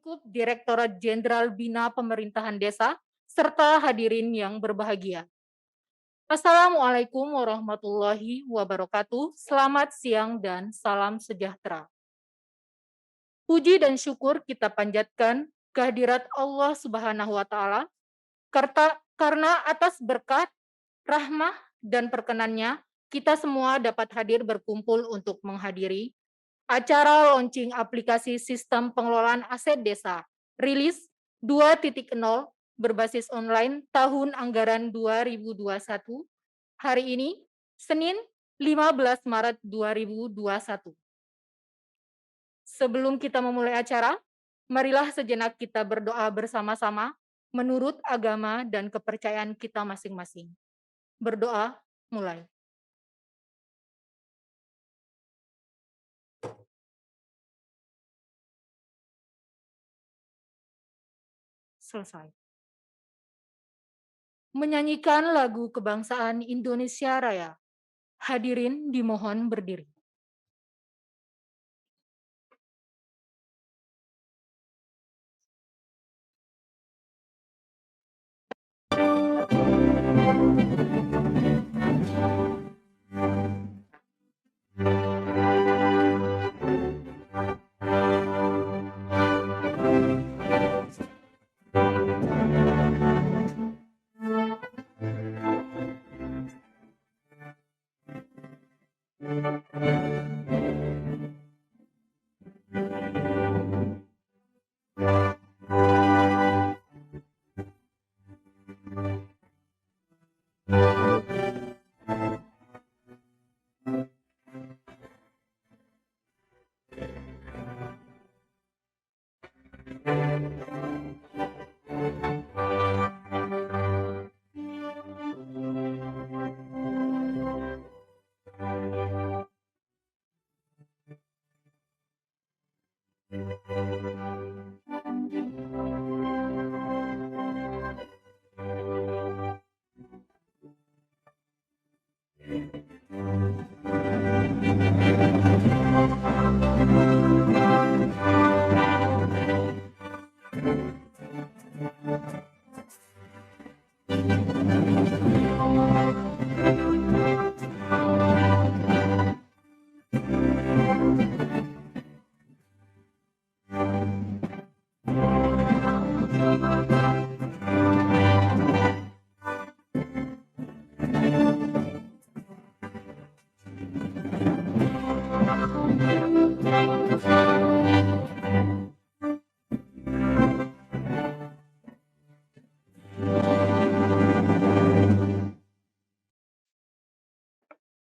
lingkup Direktorat Jenderal Bina Pemerintahan Desa, serta hadirin yang berbahagia. Assalamualaikum warahmatullahi wabarakatuh. Selamat siang dan salam sejahtera. Puji dan syukur kita panjatkan kehadirat Allah Subhanahu wa Ta'ala, karena atas berkat, rahmah, dan perkenannya, kita semua dapat hadir berkumpul untuk menghadiri acara launching aplikasi Sistem Pengelolaan Aset Desa, rilis 2.0 berbasis online tahun anggaran 2021, hari ini, Senin 15 Maret 2021. Sebelum kita memulai acara, marilah sejenak kita berdoa bersama-sama menurut agama dan kepercayaan kita masing-masing. Berdoa, mulai. Selesai. Menyanyikan lagu kebangsaan Indonesia Raya. Hadirin dimohon berdiri.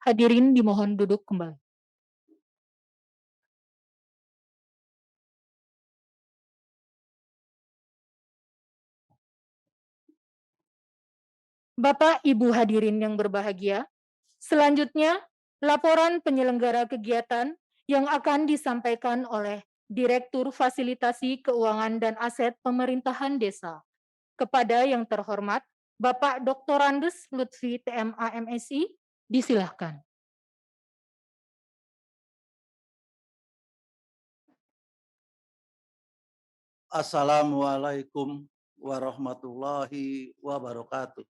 Hadirin dimohon duduk kembali. Bapak, Ibu hadirin yang berbahagia, selanjutnya laporan penyelenggara kegiatan yang akan disampaikan oleh Direktur Fasilitasi Keuangan dan Aset Pemerintahan Desa. Kepada yang terhormat Bapak Dr. Andes Lutfi TMA MSI, disilahkan. Assalamualaikum warahmatullahi wabarakatuh.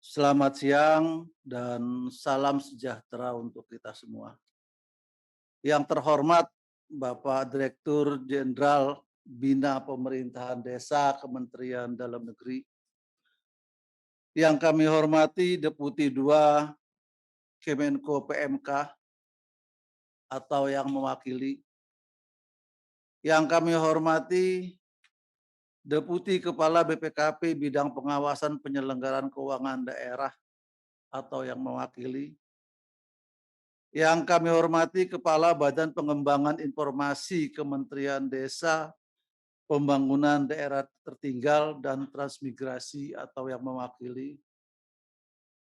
Selamat siang dan salam sejahtera untuk kita semua. Yang terhormat Bapak Direktur Jenderal Bina Pemerintahan Desa Kementerian Dalam Negeri. Yang kami hormati Deputi 2 Kemenko PMK atau yang mewakili. Yang kami hormati Deputi Kepala BPKP Bidang Pengawasan Penyelenggaraan Keuangan Daerah atau yang mewakili. Yang kami hormati Kepala Badan Pengembangan Informasi Kementerian Desa, Pembangunan Daerah Tertinggal dan Transmigrasi atau yang mewakili.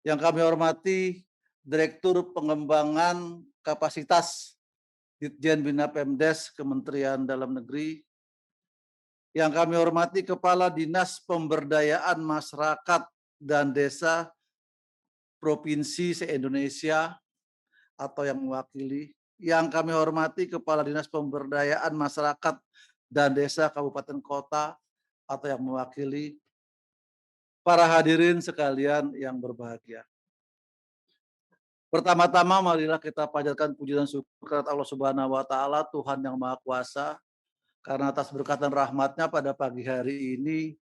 Yang kami hormati Direktur Pengembangan Kapasitas Ditjen Bina Pemdes Kementerian Dalam Negeri. Yang kami hormati Kepala Dinas Pemberdayaan Masyarakat dan Desa Provinsi se-Indonesia atau yang mewakili. Yang kami hormati Kepala Dinas Pemberdayaan Masyarakat dan Desa Kabupaten Kota atau yang mewakili, para hadirin sekalian yang berbahagia. Pertama-tama marilah kita panjatkan puji dan syukur kepada Allah Subhanahu wa taala, Tuhan yang Maha Kuasa, karena atas berkat dan rahmat-Nya pada pagi hari ini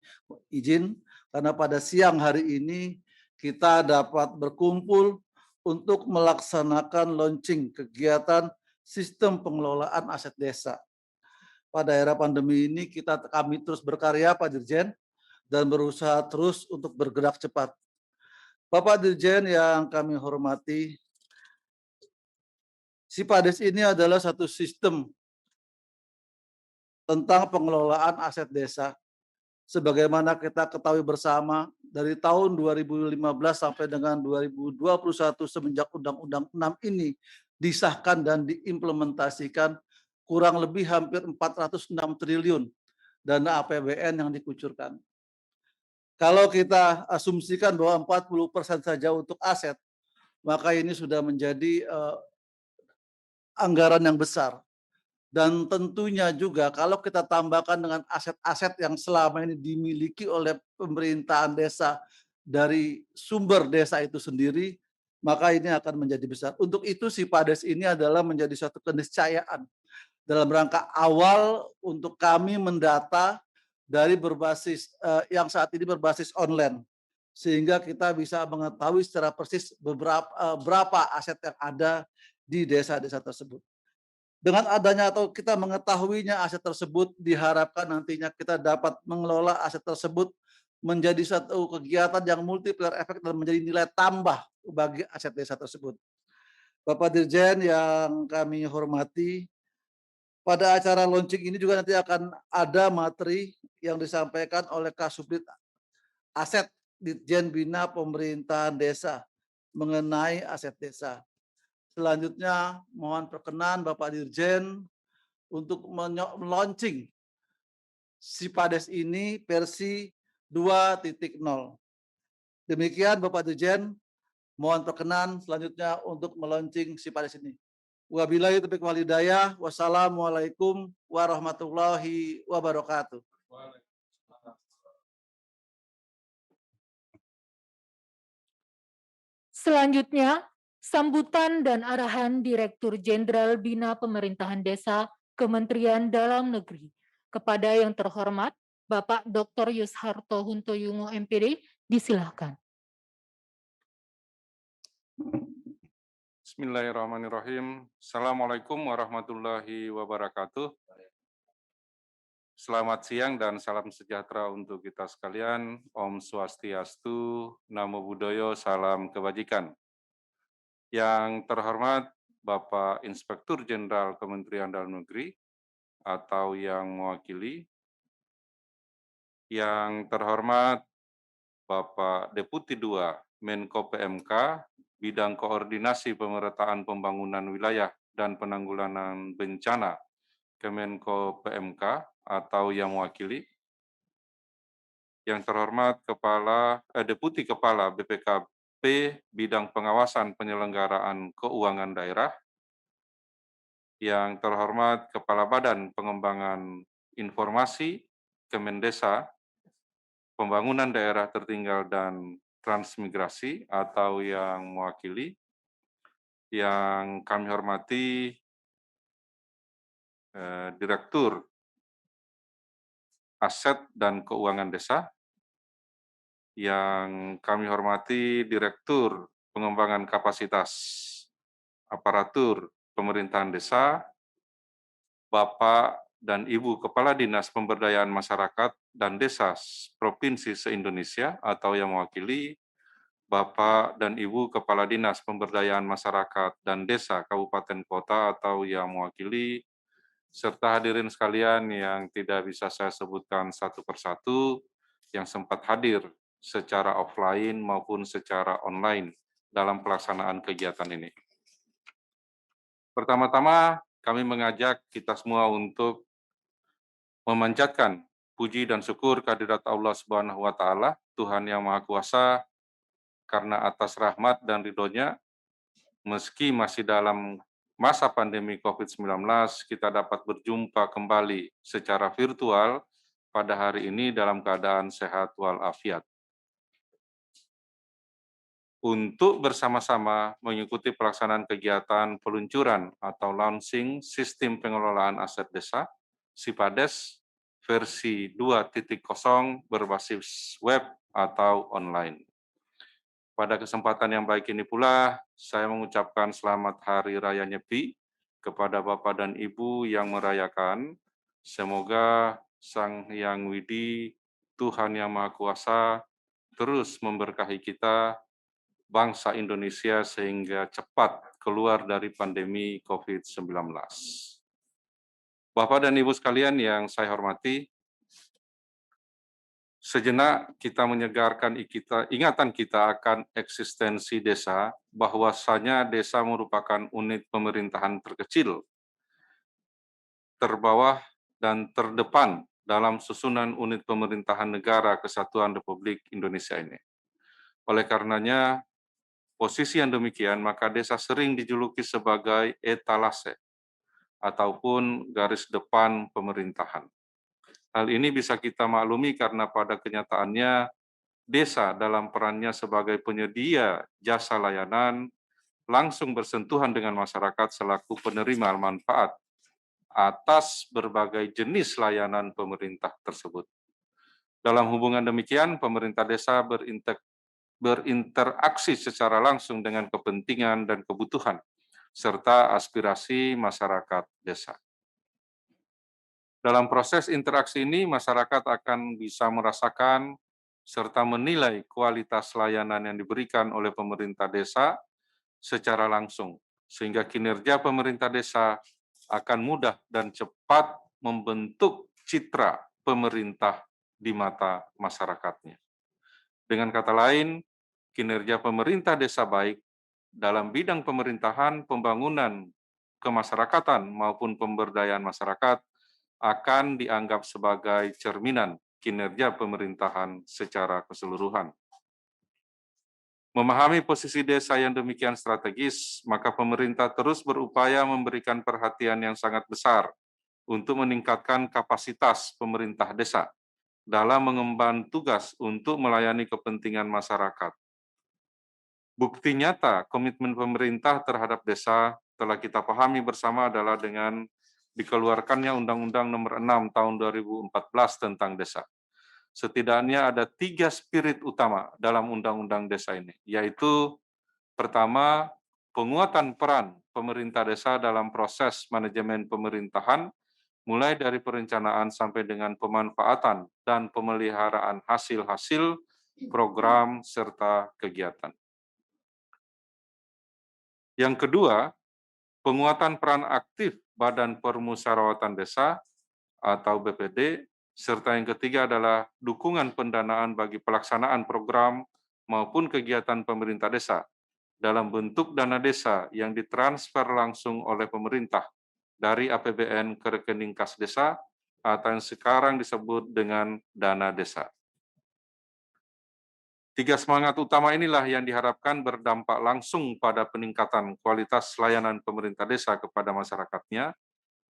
izin karena pada siang hari ini kita dapat berkumpul untuk melaksanakan launching kegiatan sistem pengelolaan aset desa. Pada era pandemi ini kami terus berkarya Pak Dirjen dan berusaha terus untuk bergerak cepat. Bapak Dirjen yang kami hormati, Sipades ini adalah satu sistem tentang pengelolaan aset desa. Sebagaimana kita ketahui bersama, dari tahun 2015 sampai dengan 2021 semenjak Undang-Undang 6 ini disahkan dan diimplementasikan, kurang lebih hampir 406 triliun dana APBN yang dikucurkan. Kalau kita asumsikan bahwa 40% saja untuk aset, maka ini sudah menjadi anggaran yang besar. Dan tentunya juga kalau kita tambahkan dengan aset-aset yang selama ini dimiliki oleh pemerintahan desa dari sumber desa itu sendiri, maka ini akan menjadi besar. Untuk itu Sipades ini adalah menjadi suatu keniscayaan dalam rangka awal untuk kami mendata dari berbasis yang saat ini berbasis online, sehingga kita bisa mengetahui secara persis berapa aset yang ada di desa-desa tersebut. Dengan adanya atau kita mengetahuinya aset tersebut, diharapkan nantinya kita dapat mengelola aset tersebut menjadi satu kegiatan yang multiplier efek dan menjadi nilai tambah bagi aset desa tersebut. Bapak Dirjen yang kami hormati, pada acara launching ini juga nanti akan ada materi yang disampaikan oleh Kasubdit Aset Ditjen Bina Pemerintahan Desa mengenai aset desa. Selanjutnya mohon perkenan Bapak Dirjen untuk launching Sipades ini versi 2.0. Demikian Bapak Dirjen, mohon perkenan selanjutnya untuk melaunching Sipades ini. Wabillahi taufiq wal hidayah. Wassalamualaikum warahmatullahi wabarakatuh. Selanjutnya, sambutan dan arahan Direktur Jenderal Bina Pemerintahan Desa Kementerian Dalam Negeri kepada yang terhormat Bapak Dr. Yusharto Huntoyungo MPD, disilahkan. Bismillahirrahmanirrahim. Assalamualaikum warahmatullahi wabarakatuh. Selamat siang dan salam sejahtera untuk kita sekalian. Om Swastiastu, Namo Buddhaya, salam kebajikan. Yang terhormat Bapak Inspektur Jenderal Kementerian Dalam Negeri atau yang mewakili. Yang terhormat Bapak Deputi 2 Menko PMK bidang koordinasi pemerataan pembangunan wilayah dan penanggulangan bencana Kemenko PMK atau yang mewakili. Yang terhormat Deputi Kepala BPKP bidang pengawasan penyelenggaraan keuangan daerah. Yang terhormat Kepala Badan Pengembangan Informasi Kemendesa, Pembangunan Daerah Tertinggal dan Transmigrasi atau yang mewakili. Yang kami hormati Direktur Aset dan Keuangan Desa, yang kami hormati Direktur Pengembangan Kapasitas Aparatur Pemerintahan Desa, Bapak dan Ibu Kepala Dinas Pemberdayaan Masyarakat dan Desa Provinsi se-Indonesia atau yang mewakili, Bapak dan Ibu Kepala Dinas Pemberdayaan Masyarakat dan Desa Kabupaten Kota atau yang mewakili, serta hadirin sekalian yang tidak bisa saya sebutkan satu persatu, yang sempat hadir secara offline maupun secara online dalam pelaksanaan kegiatan ini. Pertama-tama, kami mengajak kita semua untuk memanjatkan puji dan syukur kehadirat Allah Subhanahu wa taala, Tuhan yang Maha Kuasa, karena atas rahmat dan ridho-Nya, meski masih dalam masa pandemi COVID-19 kita dapat berjumpa kembali secara virtual pada hari ini dalam keadaan sehat walafiat. Untuk bersama-sama mengikuti pelaksanaan kegiatan peluncuran atau launching Sistem Pengelolaan Aset Desa, SIPADES, versi 2.0 berbasis web atau online. Pada kesempatan yang baik ini pula, saya mengucapkan selamat Hari Raya Nyepi kepada Bapak dan Ibu yang merayakan. Semoga Sang Hyang Widi, Tuhan Yang Maha Kuasa, terus memberkahi kita, bangsa Indonesia, sehingga cepat keluar dari pandemi COVID-19. Bapak dan Ibu sekalian yang saya hormati, sejenak kita menyegarkan ingatan kita akan eksistensi desa, bahwasanya desa merupakan unit pemerintahan terkecil, terbawah, dan terdepan dalam susunan unit pemerintahan negara Kesatuan Republik Indonesia ini. Oleh karenanya, posisi yang demikian, maka desa sering dijuluki sebagai etalase ataupun garis depan pemerintahan. Hal ini bisa kita maklumi karena pada kenyataannya desa dalam perannya sebagai penyedia jasa layanan langsung bersentuhan dengan masyarakat selaku penerima manfaat atas berbagai jenis layanan pemerintah tersebut. Dalam hubungan demikian, pemerintah desa berinteraksi secara langsung dengan kepentingan dan kebutuhan serta aspirasi masyarakat desa. Dalam proses interaksi ini, masyarakat akan bisa merasakan serta menilai kualitas layanan yang diberikan oleh pemerintah desa secara langsung, sehingga kinerja pemerintah desa akan mudah dan cepat membentuk citra pemerintah di mata masyarakatnya. Dengan kata lain, kinerja pemerintah desa baik dalam bidang pemerintahan, pembangunan, kemasyarakatan maupun pemberdayaan masyarakat akan dianggap sebagai cerminan kinerja pemerintahan secara keseluruhan. Memahami posisi desa yang demikian strategis, maka pemerintah terus berupaya memberikan perhatian yang sangat besar untuk meningkatkan kapasitas pemerintah desa dalam mengemban tugas untuk melayani kepentingan masyarakat. Bukti nyata komitmen pemerintah terhadap desa telah kita pahami bersama adalah dengan dikeluarkannya Undang-Undang Nomor 6 Tahun 2014 tentang desa. Setidaknya ada 3 spirit utama dalam Undang-Undang Desa ini, yaitu pertama, penguatan peran pemerintah desa dalam proses manajemen pemerintahan, mulai dari perencanaan sampai dengan pemanfaatan dan pemeliharaan hasil-hasil program serta kegiatan. Yang kedua, penguatan peran aktif Badan Permusyawaratan Desa atau BPD, serta yang ketiga adalah dukungan pendanaan bagi pelaksanaan program maupun kegiatan pemerintah desa dalam bentuk dana desa yang ditransfer langsung oleh pemerintah dari APBN ke rekening kas desa atau yang sekarang disebut dengan dana desa. 3 semangat utama inilah yang diharapkan berdampak langsung pada peningkatan kualitas layanan pemerintah desa kepada masyarakatnya,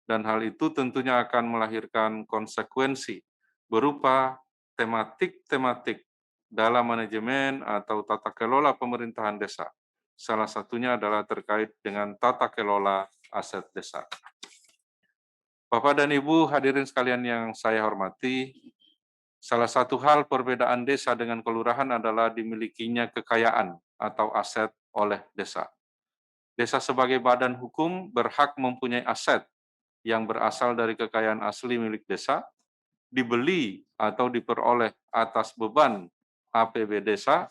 dan hal itu tentunya akan melahirkan konsekuensi berupa tematik-tematik dalam manajemen atau tata kelola pemerintahan desa. Salah satunya adalah terkait dengan tata kelola aset desa. Bapak dan Ibu hadirin sekalian yang saya hormati, salah satu hal perbedaan desa dengan kelurahan adalah dimilikinya kekayaan atau aset oleh desa. Desa sebagai badan hukum berhak mempunyai aset yang berasal dari kekayaan asli milik desa, dibeli atau diperoleh atas beban APB desa,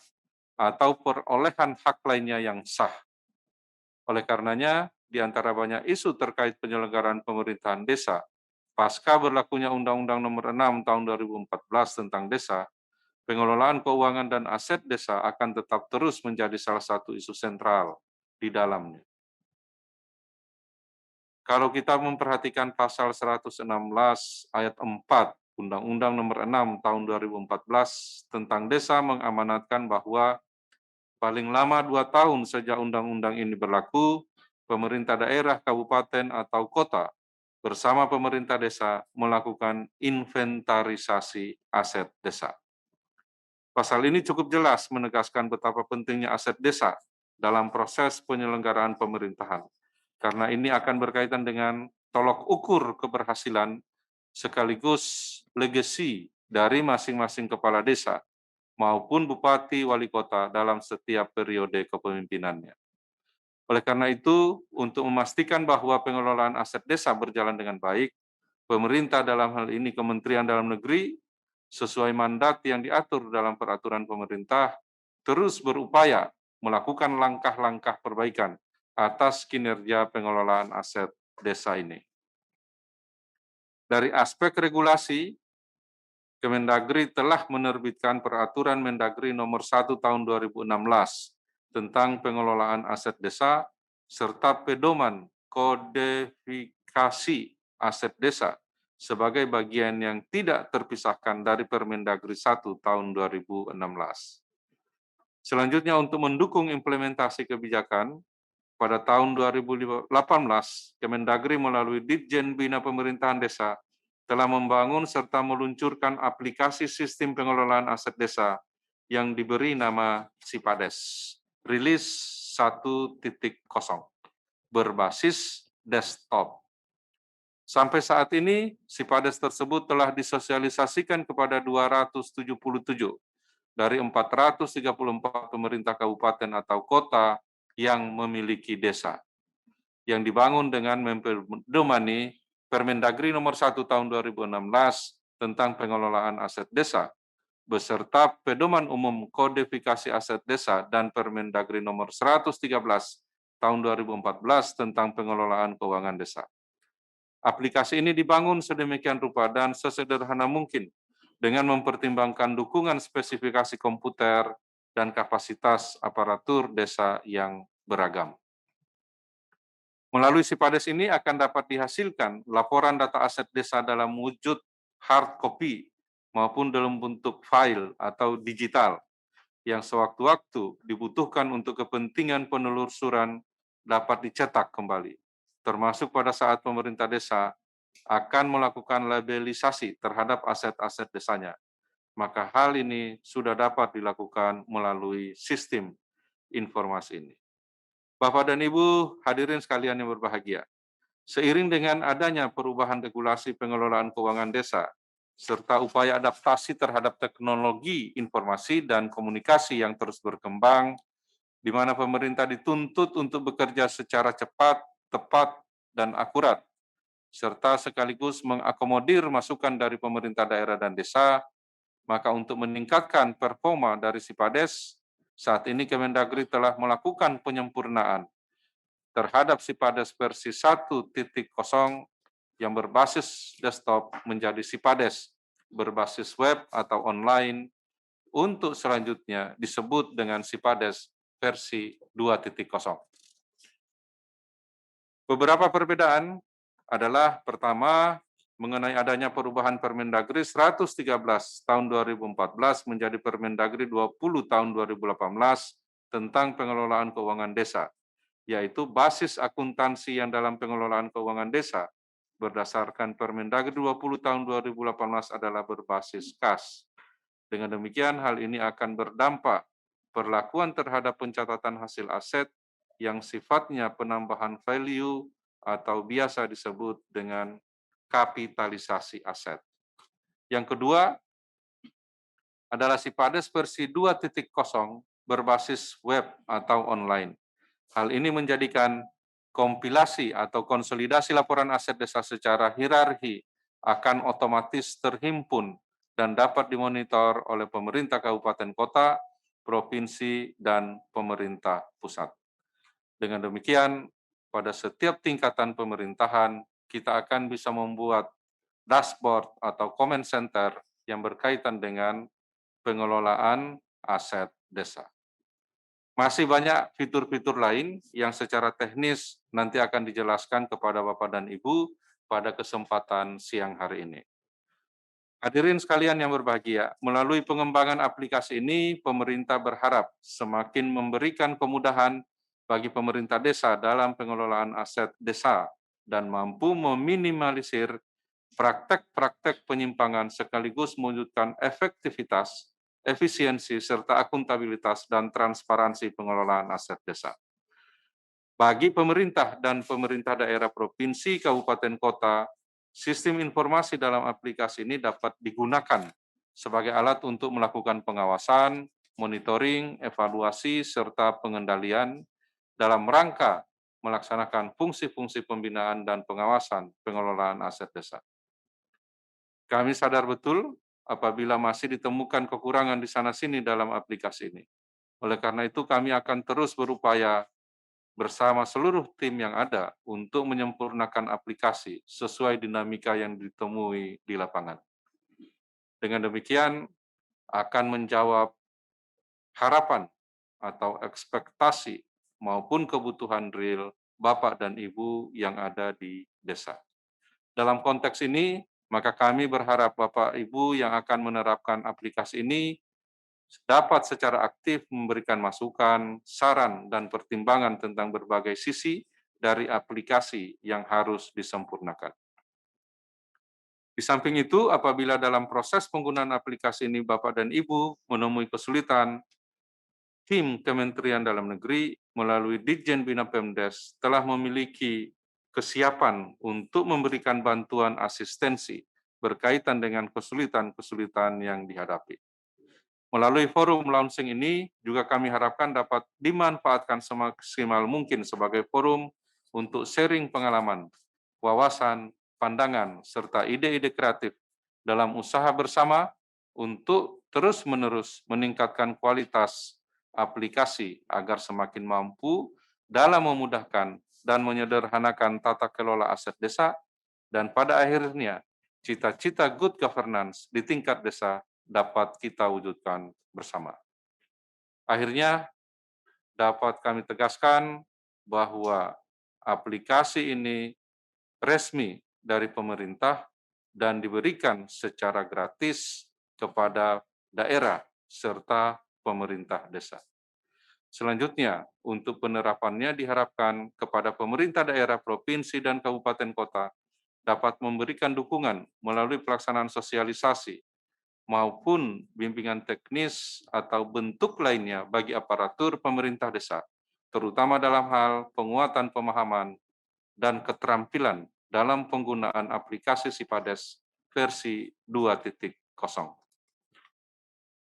atau perolehan hak lainnya yang sah. Oleh karenanya, di antara banyak isu terkait penyelenggaraan pemerintahan desa, pasca berlakunya Undang-Undang Nomor 6 Tahun 2014 tentang desa, pengelolaan keuangan dan aset desa akan tetap terus menjadi salah satu isu sentral di dalamnya. Kalau kita memperhatikan pasal 116 ayat 4 Undang-Undang Nomor 6 Tahun 2014 tentang desa mengamanatkan bahwa paling lama 2 tahun sejak undang-undang ini berlaku, pemerintah daerah, kabupaten, atau kota bersama pemerintah desa melakukan inventarisasi aset desa. Pasal ini cukup jelas menegaskan betapa pentingnya aset desa dalam proses penyelenggaraan pemerintahan, karena ini akan berkaitan dengan tolok ukur keberhasilan sekaligus legasi dari masing-masing kepala desa maupun bupati wali kota dalam setiap periode kepemimpinannya. Oleh karena itu, untuk memastikan bahwa pengelolaan aset desa berjalan dengan baik, pemerintah dalam hal ini Kementerian Dalam Negeri sesuai mandat yang diatur dalam peraturan pemerintah terus berupaya melakukan langkah-langkah perbaikan atas kinerja pengelolaan aset desa ini. Dari aspek regulasi, Kemendagri telah menerbitkan peraturan Mendagri nomor 1 tahun 2016 tentang pengelolaan aset desa serta pedoman kodifikasi aset desa sebagai bagian yang tidak terpisahkan dari Permendagri 1 tahun 2016. Selanjutnya, untuk mendukung implementasi kebijakan, pada tahun 2018, Kemendagri melalui Ditjen Bina Pemerintahan Desa telah membangun serta meluncurkan aplikasi sistem pengelolaan aset desa yang diberi nama Sipades, rilis 1.0, berbasis desktop. Sampai saat ini, Sipades tersebut telah disosialisasikan kepada 277 dari 434 pemerintah kabupaten atau kota yang memiliki desa, yang dibangun dengan mempedomani Permendagri nomor 1 tahun 2016 tentang pengelolaan aset desa, beserta pedoman umum kodifikasi aset desa dan Permendagri nomor 113 tahun 2014 tentang pengelolaan keuangan desa. Aplikasi ini dibangun sedemikian rupa dan sesederhana mungkin dengan mempertimbangkan dukungan spesifikasi komputer dan kapasitas aparatur desa yang beragam. Melalui Sipades ini akan dapat dihasilkan laporan data aset desa dalam wujud hard copy maupun dalam bentuk file atau digital yang sewaktu-waktu dibutuhkan untuk kepentingan penelusuran dapat dicetak kembali, termasuk pada saat pemerintah desa akan melakukan labelisasi terhadap aset-aset desanya. Maka hal ini sudah dapat dilakukan melalui sistem informasi ini. Bapak dan Ibu hadirin sekalian yang berbahagia, seiring dengan adanya perubahan regulasi pengelolaan keuangan desa, serta upaya adaptasi terhadap teknologi informasi dan komunikasi yang terus berkembang, di mana pemerintah dituntut untuk bekerja secara cepat, tepat, dan akurat, serta sekaligus mengakomodir masukan dari pemerintah daerah dan desa, maka untuk meningkatkan performa dari Sipades, saat ini Kemendagri telah melakukan penyempurnaan terhadap Sipades versi 1.0 yang berbasis desktop menjadi Sipades berbasis web atau online, untuk selanjutnya disebut dengan Sipades versi 2.0. Beberapa perbedaan adalah pertama, mengenai adanya perubahan Permendagri 113 tahun 2014 menjadi Permendagri 20 tahun 2018 tentang pengelolaan keuangan desa, yaitu basis akuntansi yang dalam pengelolaan keuangan desa berdasarkan Permendagri 20 tahun 2018 adalah berbasis kas. Dengan demikian, hal ini akan berdampak perlakuan terhadap pencatatan hasil aset yang sifatnya penambahan value atau biasa disebut dengan kapitalisasi aset. Yang kedua adalah Sipades versi 2.0 berbasis web atau online. Hal ini menjadikan kompilasi atau konsolidasi laporan aset desa secara hierarki akan otomatis terhimpun dan dapat dimonitor oleh pemerintah kabupaten kota, provinsi, dan pemerintah pusat. Dengan demikian, pada setiap tingkatan pemerintahan, kita akan bisa membuat dashboard atau comment center yang berkaitan dengan pengelolaan aset desa. Masih banyak fitur-fitur lain yang secara teknis nanti akan dijelaskan kepada Bapak dan Ibu pada kesempatan siang hari ini. Hadirin sekalian yang berbahagia, melalui pengembangan aplikasi ini, pemerintah berharap semakin memberikan kemudahan bagi pemerintah desa dalam pengelolaan aset desa dan mampu meminimalisir praktek-praktek penyimpangan sekaligus mewujudkan efektivitas, efisiensi, serta akuntabilitas dan transparansi pengelolaan aset desa. Bagi pemerintah dan pemerintah daerah provinsi, kabupaten, kota, sistem informasi dalam aplikasi ini dapat digunakan sebagai alat untuk melakukan pengawasan, monitoring, evaluasi, serta pengendalian dalam rangka melaksanakan fungsi-fungsi pembinaan dan pengawasan pengelolaan aset desa. Kami sadar betul apabila masih ditemukan kekurangan di sana-sini dalam aplikasi ini. Oleh karena itu, kami akan terus berupaya bersama seluruh tim yang ada untuk menyempurnakan aplikasi sesuai dinamika yang ditemui di lapangan. Dengan demikian, akan menjawab harapan atau ekspektasi maupun kebutuhan real Bapak dan Ibu yang ada di desa. Dalam konteks ini, maka kami berharap Bapak Ibu yang akan menerapkan aplikasi ini dapat secara aktif memberikan masukan, saran, dan pertimbangan tentang berbagai sisi dari aplikasi yang harus disempurnakan. Di samping itu, apabila dalam proses penggunaan aplikasi ini Bapak dan Ibu menemui kesulitan, tim Kementerian Dalam Negeri melalui Ditjen Bina Pemdes telah memiliki kesiapan untuk memberikan bantuan asistensi berkaitan dengan kesulitan-kesulitan yang dihadapi. Melalui forum launching ini juga kami harapkan dapat dimanfaatkan semaksimal mungkin sebagai forum untuk sharing pengalaman, wawasan, pandangan, serta ide-ide kreatif dalam usaha bersama untuk terus-menerus meningkatkan kualitas aplikasi agar semakin mampu dalam memudahkan dan menyederhanakan tata kelola aset desa dan pada akhirnya cita-cita good governance di tingkat desa dapat kita wujudkan bersama. Akhirnya, dapat kami tegaskan bahwa aplikasi ini resmi dari pemerintah dan diberikan secara gratis kepada daerah serta pemerintah desa. Selanjutnya, untuk penerapannya diharapkan kepada pemerintah daerah, provinsi, dan kabupaten kota dapat memberikan dukungan melalui pelaksanaan sosialisasi maupun bimbingan teknis atau bentuk lainnya bagi aparatur pemerintah desa, terutama dalam hal penguatan pemahaman dan keterampilan dalam penggunaan aplikasi Sipades versi 2.0.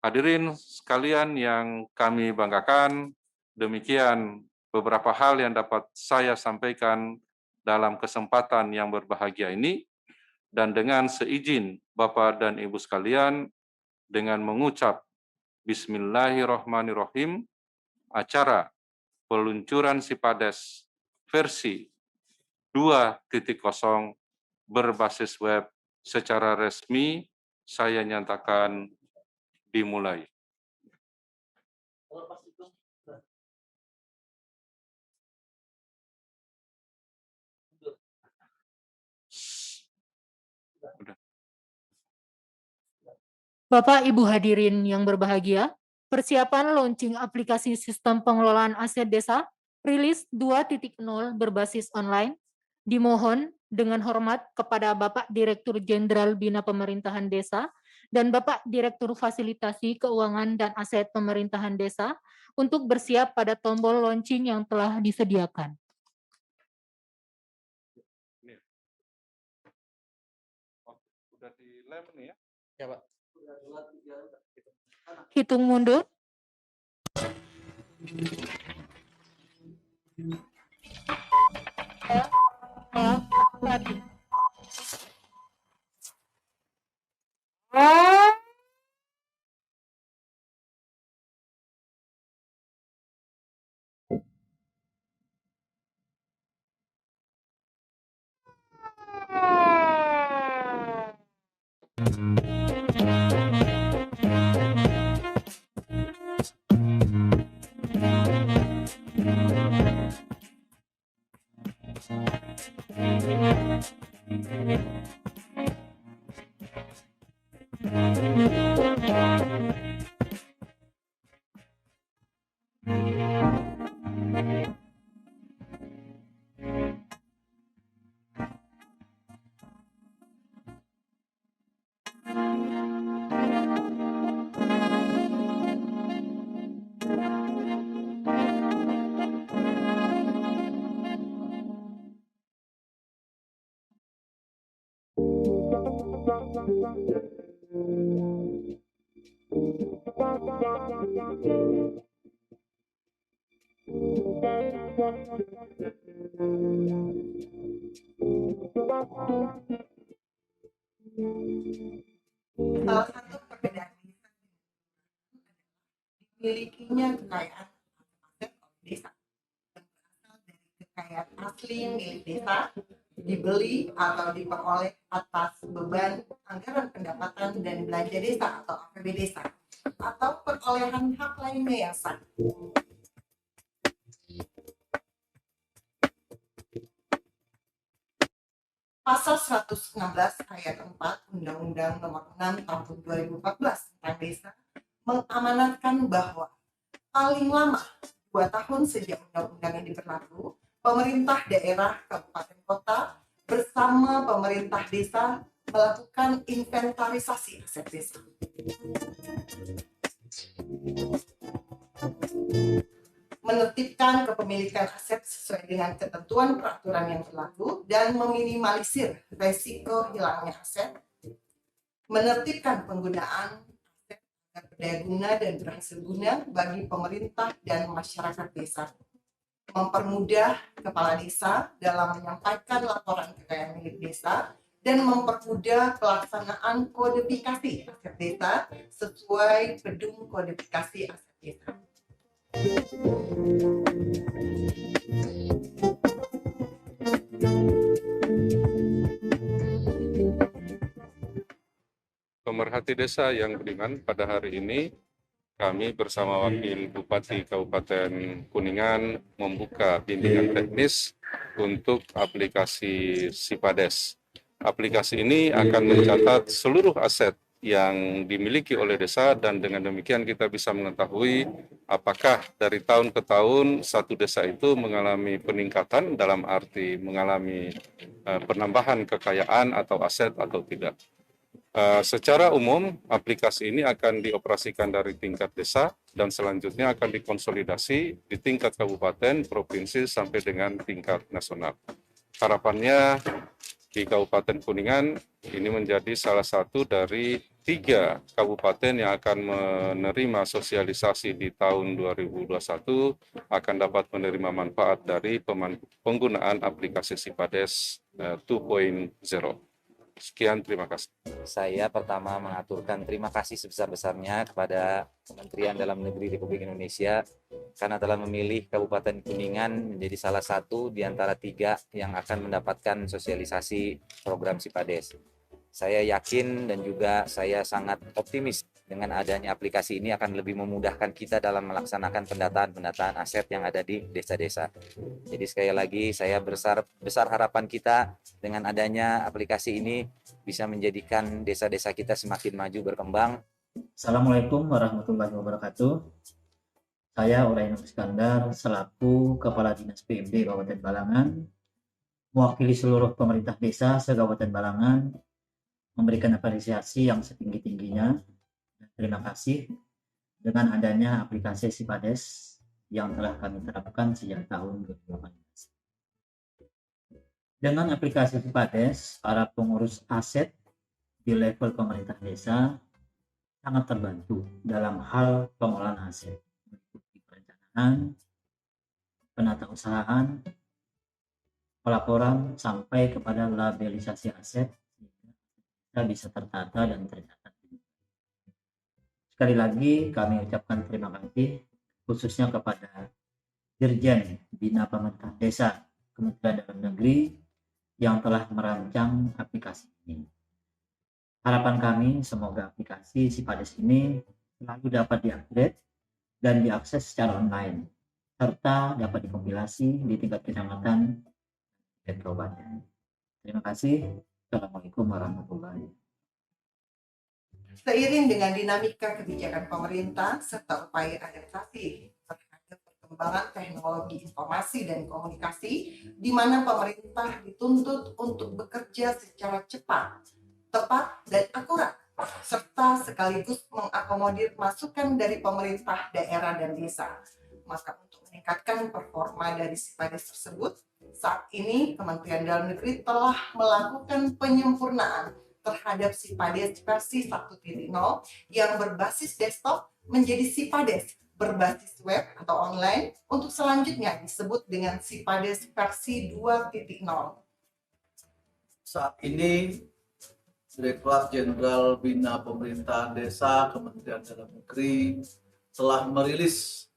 Hadirin sekalian yang kami banggakan, demikian beberapa hal yang dapat saya sampaikan dalam kesempatan yang berbahagia ini, dan dengan seizin Bapak dan Ibu sekalian, dengan mengucap Bismillahirrahmanirrahim, acara peluncuran Sipades versi 2.0 berbasis web secara resmi saya nyatakan dimulai. Bapak Ibu hadirin yang berbahagia, persiapan launching aplikasi sistem pengelolaan aset desa rilis 2.0 berbasis online dimohon dengan hormat kepada Bapak Direktur Jenderal Bina Pemerintahan Desa dan Bapak Direktur Fasilitasi Keuangan dan Aset Pemerintahan Desa untuk bersiap pada tombol launching yang telah disediakan. Sudah di lem nih ya? Ya, Pak. Hitung mundur. Salah satu perbedaan dimilikinya kekayaan aset desa yang berasal dari kekayaan asli milik desa dibeli atau diperoleh atas beban anggaran pendapatan dan belanja desa atau APB desa atau perolehan hak lainnya yang sah. Pasal 116 ayat 4 Undang-Undang Nomor 6 Tahun 2014 tentang Desa mengamanatkan bahwa paling lama 2 tahun sejak undang-undang ini berlaku, pemerintah daerah kabupaten kota bersama pemerintah desa melakukan inventarisasi aset desa. Menertibkan kepemilikan aset sesuai dengan ketentuan peraturan yang berlaku dan meminimalisir resiko hilangnya aset, menertibkan penggunaan aset agar berdaya guna dan berhasil guna bagi pemerintah dan masyarakat desa, mempermudah kepala desa dalam menyampaikan laporan kekayaan milik desa, dan mempermudah pelaksanaan kodifikasi aset desa sesuai Pedung Kodifikasi Aset Desa. Pemerhati desa yang beriman, pada hari ini kami bersama Wakil Bupati Kabupaten Kuningan membuka bimbingan teknis untuk aplikasi Sipades. Aplikasi ini akan mencatat seluruh aset yang dimiliki oleh desa, dan dengan demikian kita bisa mengetahui apakah dari tahun ke tahun satu desa itu mengalami peningkatan dalam arti mengalami penambahan kekayaan atau aset atau tidak. Secara umum, aplikasi ini akan dioperasikan dari tingkat desa dan selanjutnya akan dikonsolidasi di tingkat kabupaten, provinsi, sampai dengan tingkat nasional. Harapannya di Kabupaten Kuningan ini menjadi salah satu dari 3 kabupaten yang akan menerima sosialisasi di tahun 2021 akan dapat menerima manfaat dari penggunaan aplikasi Sipades 2.0. Sekian, terima kasih. Saya pertama mengaturkan terima kasih sebesar-besarnya kepada Kementerian Dalam Negeri Republik Indonesia karena telah memilih Kabupaten Kuningan menjadi salah satu di antara 3 yang akan mendapatkan sosialisasi program Sipades. Saya yakin dan juga saya sangat optimis dengan adanya aplikasi ini akan lebih memudahkan kita dalam melaksanakan pendataan aset yang ada di desa-desa. Jadi sekali lagi saya besar harapan kita dengan adanya aplikasi ini bisa menjadikan desa-desa kita semakin maju berkembang. Assalamualaikum warahmatullahi wabarakatuh. Saya Urainul Iskandar selaku Kepala Dinas PMD Kabupaten Balangan mewakili seluruh pemerintah desa se-Kabupaten Balangan memberikan apresiasi yang setinggi-tingginya. Terima kasih dengan adanya aplikasi Sipades yang telah kami terapkan sejak tahun 2018. Dengan aplikasi Sipades, para pengurus aset di level pemerintah desa sangat terbantu dalam hal pengolahan aset, meliputi perencanaan, penatausahaan, pelaporan sampai kepada labelisasi aset sehingga bisa tertata dan tercatat. Sekali lagi kami ucapkan terima kasih khususnya kepada Dirjen Bina Pemerintah Desa Kementerian Dalam Negeri yang telah merancang aplikasi ini. Harapan kami semoga aplikasi Sipades ini selalu dapat diupgrade dan diakses secara online, serta dapat dikompilasi di tingkat kecamatan dan kabupaten. Terima kasih. Assalamualaikum warahmatullahi wabarakatuh. Seiring dengan dinamika kebijakan pemerintah serta upaya adaptasi terhadap perkembangan teknologi informasi dan komunikasi, di mana pemerintah dituntut untuk bekerja secara cepat, tepat, dan akurat, serta sekaligus mengakomodir masukan dari pemerintah daerah dan desa. Maka untuk meningkatkan performa dari Sipades tersebut, saat ini Kementerian Dalam Negeri telah melakukan penyempurnaan terhadap Sipades versi 1.0 yang berbasis desktop menjadi Sipades berbasis web atau online untuk selanjutnya disebut dengan Sipades versi 2.0. Saat ini Direktorat Jenderal Bina Pemerintahan Desa Kementerian Dalam Negeri telah merilis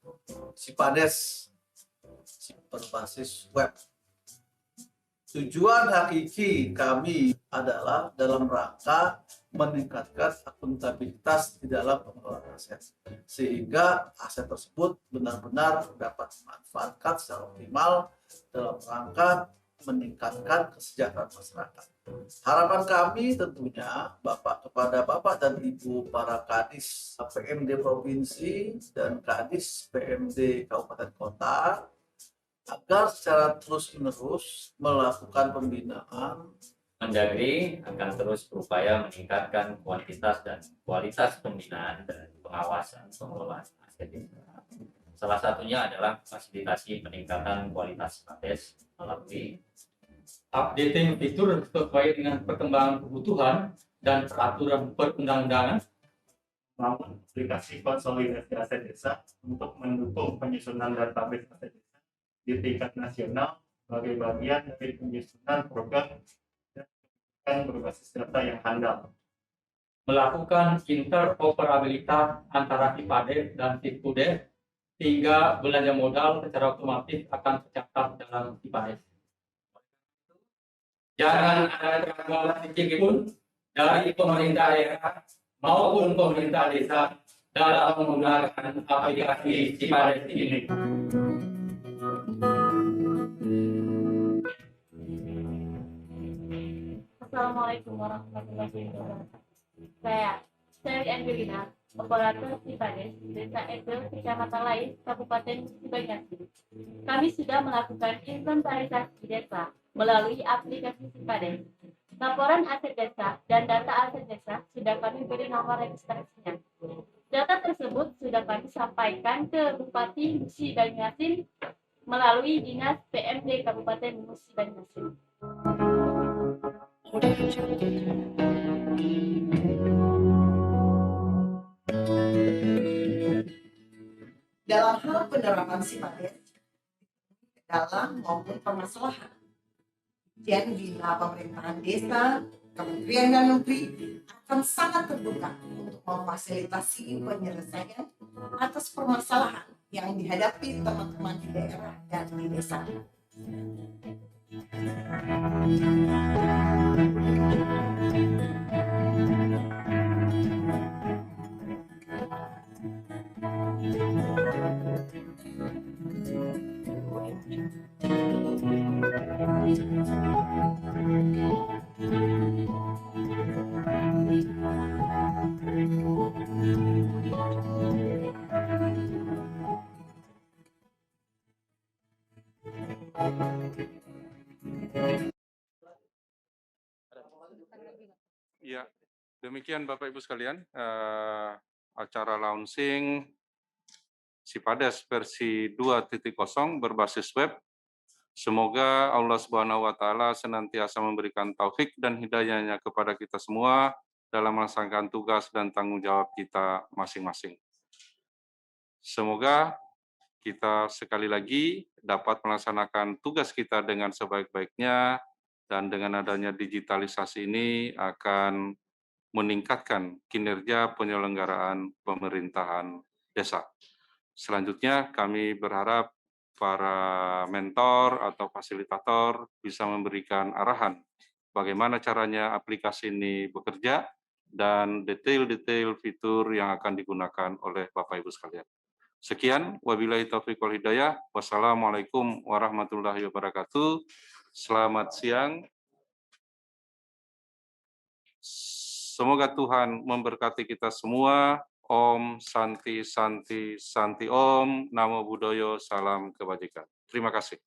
Sipades berbasis web. Tujuan hakiki kami adalah dalam rangka meningkatkan akuntabilitas di dalam pengelolaan aset, sehingga aset tersebut benar-benar dapat dimanfaatkan secara optimal dalam rangka meningkatkan kesejahteraan masyarakat. Harapan kami tentunya kepada Bapak dan Ibu para Kadis PMD Provinsi dan Kadis PMD Kabupaten Kota agar secara terus-menerus melakukan pembinaan. Mendagri akan terus berupaya meningkatkan kuantitas dan kualitas pembinaan dan pengawasan pengelolaan aset desa. Salah satunya adalah fasilitasi peningkatan kualitas Sipades melalui updating fitur sesuai dengan perkembangan kebutuhan dan peraturan perundang-undangan, membangun aplikasi konsolidasi aset desa untuk mendukung penyusunan database aset desa di tingkat nasional sebagai bagian dari penyusunan program dan berbasis data yang handal. melakukan interoperabilitas antara Sipades dan Sipkudes sehingga belanja modal secara otomatis akan tercatat dalam Sipades. Jangan ada gangguan sedikit pun dari pemerintah daerah maupun pemerintah desa dalam menggunakan aplikasi Sipades ini. Assalamualaikum warahmatullahi wabarakatuh. Saya Seri Angelina, operator Sipades Desa Edel, Kecamatan Lain, Kabupaten Musi Banyuasin. Kami sudah melakukan inventarisasi desa melalui aplikasi Sipades. Laporan aset desa dan data aset desa sudah kami beri nomor registrasinya. Data tersebut sudah kami sampaikan ke Bupati Musi Banyuasin melalui Dinas PMD Kabupaten Musi Banyuasin. Dalam hal penerapan Sipades, kendala maupun permasalahan, Dirjen Bina Pemerintahan Desa, Kementerian Dalam Negeri akan sangat terbuka untuk memfasilitasi penyelesaian atas permasalahan yang dihadapi teman-teman di daerah dan di desa. Ya, demikian Bapak Ibu sekalian, acara launching Sipades versi 2.0 berbasis web. Semoga Allah Subhanahu wa Ta'ala senantiasa memberikan taufik dan hidayahnya kepada kita semua dalam melaksanakan tugas dan tanggung jawab kita masing-masing. Semoga kita sekali lagi dapat melaksanakan tugas kita dengan sebaik-baiknya, dan dengan adanya digitalisasi ini akan meningkatkan kinerja penyelenggaraan pemerintahan desa. Selanjutnya kami berharap para mentor atau fasilitator bisa memberikan arahan bagaimana caranya aplikasi ini bekerja dan detail-detail fitur yang akan digunakan oleh Bapak Ibu sekalian. Sekian, wabillahi taufiq wal hidayah. Wassalamualaikum warahmatullahi wabarakatuh. Selamat siang. Semoga Tuhan memberkati kita semua. Om Santi Santi Santi Om. Namo Buddhaya. Salam kebajikan. Terima kasih.